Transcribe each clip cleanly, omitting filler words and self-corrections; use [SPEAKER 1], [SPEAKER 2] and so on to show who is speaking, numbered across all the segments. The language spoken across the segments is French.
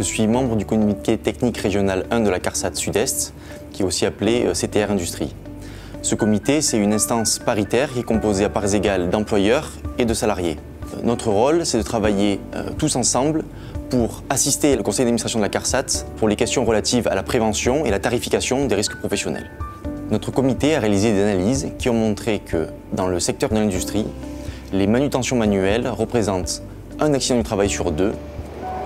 [SPEAKER 1] Je suis membre du comité technique régional 1 de la CARSAT Sud-Est, qui est aussi appelé CTR Industrie. Ce comité, c'est une instance paritaire qui est composée à parts égales d'employeurs et de salariés. Notre rôle, c'est de travailler tous ensemble pour assister le conseil d'administration de la CARSAT pour les questions relatives à la prévention et la tarification des risques professionnels. Notre comité a réalisé des analyses qui ont montré que dans le secteur de l'industrie, les manutentions manuelles représentent un accident du travail sur 2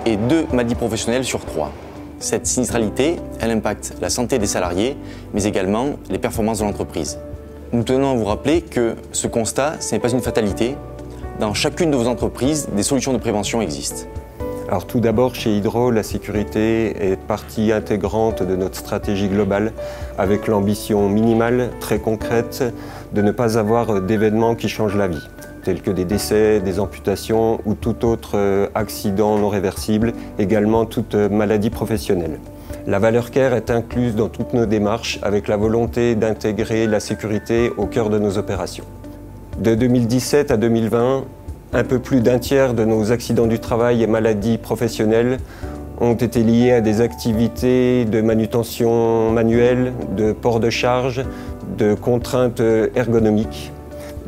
[SPEAKER 1] et 2 maladies professionnelles sur 3. Cette sinistralité, elle impacte la santé des salariés, mais également les performances de l'entreprise. Nous tenons à vous rappeler que ce constat, ce n'est pas une fatalité. Dans chacune de vos entreprises, des solutions de prévention existent.
[SPEAKER 2] Alors tout d'abord, chez Hydro, la sécurité est partie intégrante de notre stratégie globale, avec l'ambition minimale, très concrète, de ne pas avoir d'événements qui changent la vie, tels que des décès, des amputations ou tout autre accident non réversible, également toute maladie professionnelle. La valeur care est incluse dans toutes nos démarches, avec la volonté d'intégrer la sécurité au cœur de nos opérations. De 2017 à 2020, un peu plus d'un tiers de nos accidents du travail et maladies professionnelles ont été liés à des activités de manutention manuelle, de port de charge, de contraintes ergonomiques.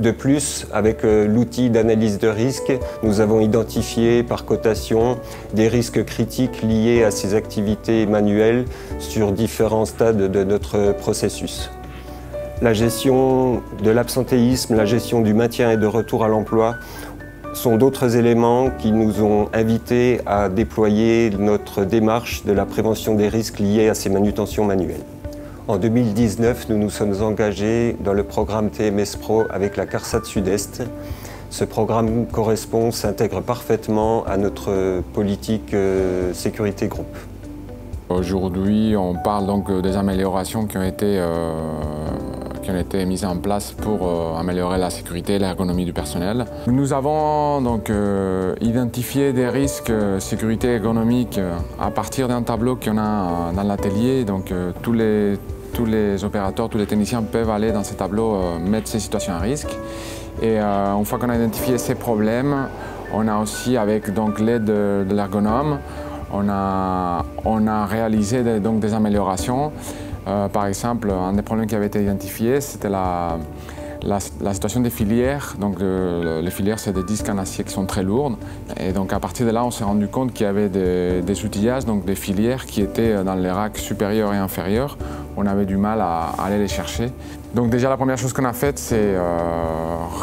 [SPEAKER 2] De plus, avec l'outil d'analyse de risque, nous avons identifié par cotation des risques critiques liés à ces activités manuelles sur différents stades de notre processus. La gestion de l'absentéisme, la gestion du maintien et de retour à l'emploi sont d'autres éléments qui nous ont invités à déployer notre démarche de la prévention des risques liés à ces manutentions manuelles. En 2019, nous nous sommes engagés dans le programme TMS Pro avec la CARSAT Sud-Est. Ce programme s'intègre parfaitement à notre politique sécurité groupe.
[SPEAKER 3] Aujourd'hui, on parle donc des améliorations qui ont été mises en place pour améliorer la sécurité et l'ergonomie du personnel. Nous avons donc identifié des risques sécurité ergonomique à partir d'un tableau qu'on a dans l'atelier. Donc tous les opérateurs, tous les techniciens peuvent aller dans ces tableaux mettre ces situations à risque. Et une fois qu'on a identifié ces problèmes, on a aussi, avec l'aide de l'ergonome, on a réalisé des améliorations. Par exemple, un des problèmes qui avait été identifié, c'était la situation des filières. Donc, les filières, c'est des disques en acier qui sont très lourds. Et donc, à partir de là, on s'est rendu compte qu'il y avait des outillages, donc des filières qui étaient dans les racks supérieurs et inférieurs. On avait du mal à aller les chercher. Donc, déjà, la première chose qu'on a faite, c'est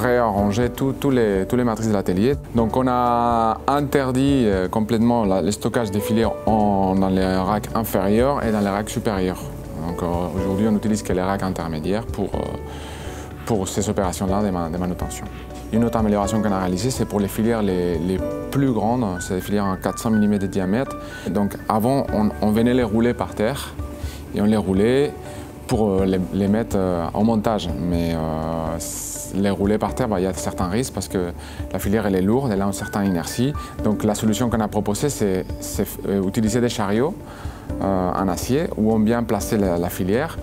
[SPEAKER 3] réarranger tous les matrices de l'atelier. Donc, on a interdit complètement le stockage des filières dans les racks inférieurs et dans les racks supérieurs. Donc, aujourd'hui, on n'utilise que les racks intermédiaires pour ces opérations-là de manutention. Une autre amélioration qu'on a réalisée, c'est pour les filières les plus grandes, c'est des filières en 400 mm de diamètre. Donc avant, on venait les rouler par terre et on les roulait pour les mettre en montage. Mais les rouler par terre, il y a certains risques parce que la filière elle est lourde, elle a une certaine inertie. Donc la solution qu'on a proposée, c'est utiliser des chariots en acier où on vient placer la filière.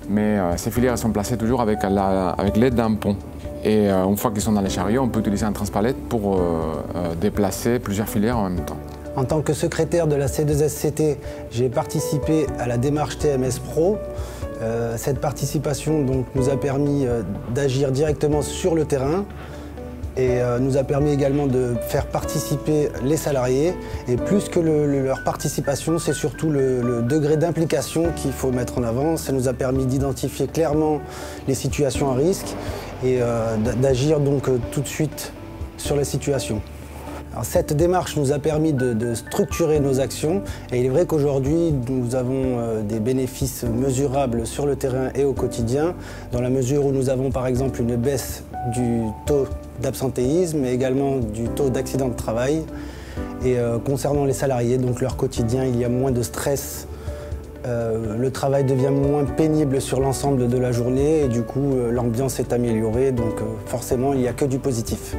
[SPEAKER 3] Mais ces filières sont placées toujours avec l'aide d'un pont. Et une fois qu'ils sont dans les chariots, on peut utiliser un transpalette pour déplacer plusieurs filières en même temps.
[SPEAKER 4] En tant que secrétaire de la C2SCT, j'ai participé à la démarche TMS Pro. Cette participation nous a permis d'agir directement sur le terrain et nous a permis également de faire participer les salariés. Et plus que leur participation, c'est surtout le degré d'implication qu'il faut mettre en avant. Ça nous a permis d'identifier clairement les situations à risque et d'agir donc tout de suite sur les situations. Alors, cette démarche nous a permis de structurer nos actions et il est vrai qu'aujourd'hui nous avons des bénéfices mesurables sur le terrain et au quotidien dans la mesure où nous avons par exemple une baisse du taux d'absentéisme mais également du taux d'accident de travail et concernant les salariés, donc leur quotidien, il y a moins de stress, le travail devient moins pénible sur l'ensemble de la journée et du coup l'ambiance est améliorée donc forcément il n'y a que du positif.